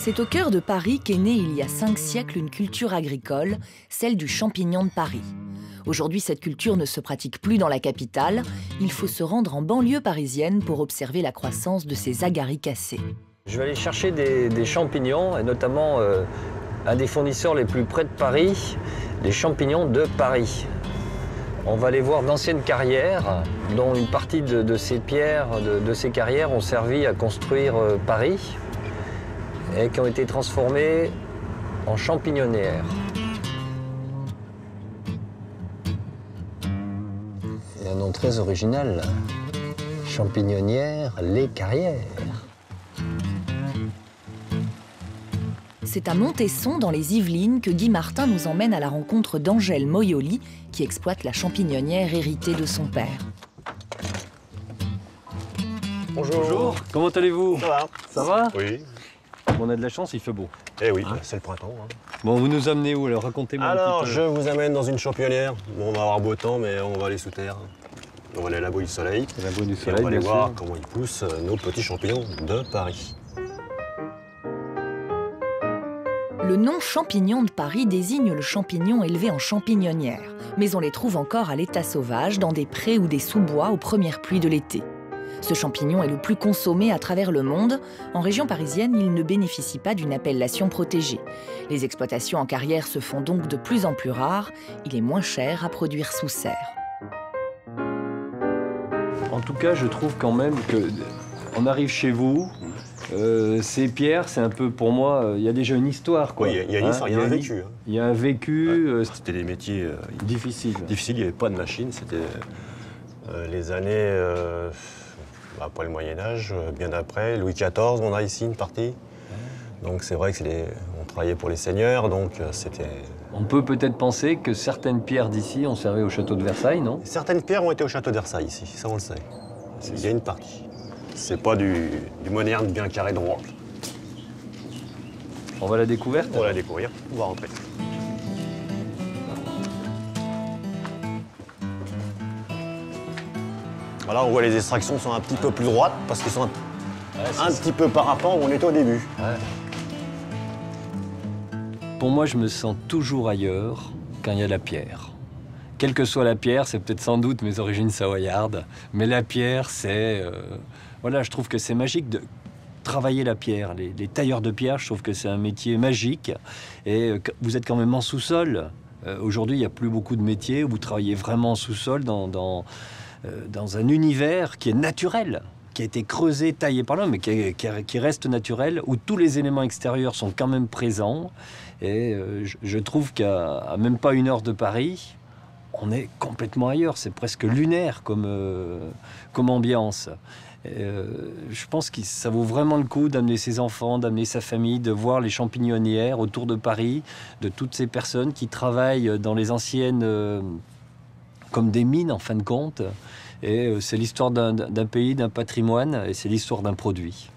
C'est au cœur de Paris qu'est née il y a 5 siècles une culture agricole, celle du champignon de Paris. Aujourd'hui, cette culture ne se pratique plus dans la capitale. Il faut se rendre en banlieue parisienne pour observer la croissance de ces agaricacées. Je vais aller chercher des champignons, et notamment un des fournisseurs les plus près de Paris, les champignons de Paris. On va aller voir d'anciennes carrières, dont une partie de ces pierres, de ces carrières ont servi à construire Paris et qui ont été transformées en champignonnières. Et un nom très original, champignonnière Les Carrières. C'est à Montesson, dans les Yvelines, que Guy Martin nous emmène à la rencontre d'Angèle Moyoli, qui exploite la champignonnière héritée de son père. Bonjour. Bonjour, comment allez-vous? Ça va? Ça va? Oui. On a de la chance, il fait beau. Eh oui, c'est le printemps. Hein. Bon, vous nous amenez où alors? Racontez-moi Alors, un petit je peu. vous amène dans une championnière. Bon, on va avoir beau temps, mais on va aller sous terre. On va aller à l'abri du soleil. C'est la boue du Et soleil, on va aller bien voir sûr. comment ils poussent nos petits champignons de Paris. Le nom champignon de Paris désigne le champignon élevé en champignonnière, mais on les trouve encore à l'état sauvage, dans des prés ou des sous-bois aux premières pluies de l'été. Ce champignon est le plus consommé à travers le monde. En région parisienne, il ne bénéficie pas d'une appellation protégée. Les exploitations en carrière se font donc de plus en plus rares. Il est moins cher à produire sous serre. En tout cas, je trouve quand même que on arrive chez vous. Ces pierres, c'est un peu pour moi, il y a déjà une histoire, quoi. Oui, il y a une histoire, il y a un vécu. Hein. Il y a un vécu C'était des métiers difficile. difficiles, il n'y avait pas de machine. C'était les années après le Moyen-Âge, bien après. Louis XIV, on a ici une partie. Donc c'est vrai que on travaillait pour les seigneurs, donc c'était... On peut peut-être penser que certaines pierres d'ici ont servi au château de Versailles, non? Certaines pierres ont été au château de Versailles ici, ça on le sait. Il y a une partie. C'est pas du moderne bien carré droit. On va à la découverte? On va la découvrir, on va rentrer. Voilà, on voit les extractions sont un petit peu plus droites parce qu'ils sont un petit peu par rapport où on était au début. Pour moi, je me sens toujours ailleurs quand il y a la pierre. Quelle que soit la pierre, c'est peut-être sans doute mes origines savoyardes, mais la pierre, c'est... voilà, je trouve que c'est magique de travailler la pierre. Les tailleurs de pierre, je trouve que c'est un métier magique. Et vous êtes quand même en sous-sol. Aujourd'hui, il n'y a plus beaucoup de métiers où vous travaillez vraiment en sous-sol dans un univers qui est naturel, qui a été creusé, taillé par l'homme, mais qui reste naturel, où tous les éléments extérieurs sont quand même présents. Et je trouve qu'à même pas 1 heure de Paris, on est complètement ailleurs. C'est presque lunaire comme ambiance. Je pense que ça vaut vraiment le coup d'amener ses enfants, d'amener sa famille, de voir les champignonnières autour de Paris, de toutes ces personnes qui travaillent dans les anciennes... comme des mines en fin de compte. Et c'est l'histoire d'un pays, d'un patrimoine, et c'est l'histoire d'un produit.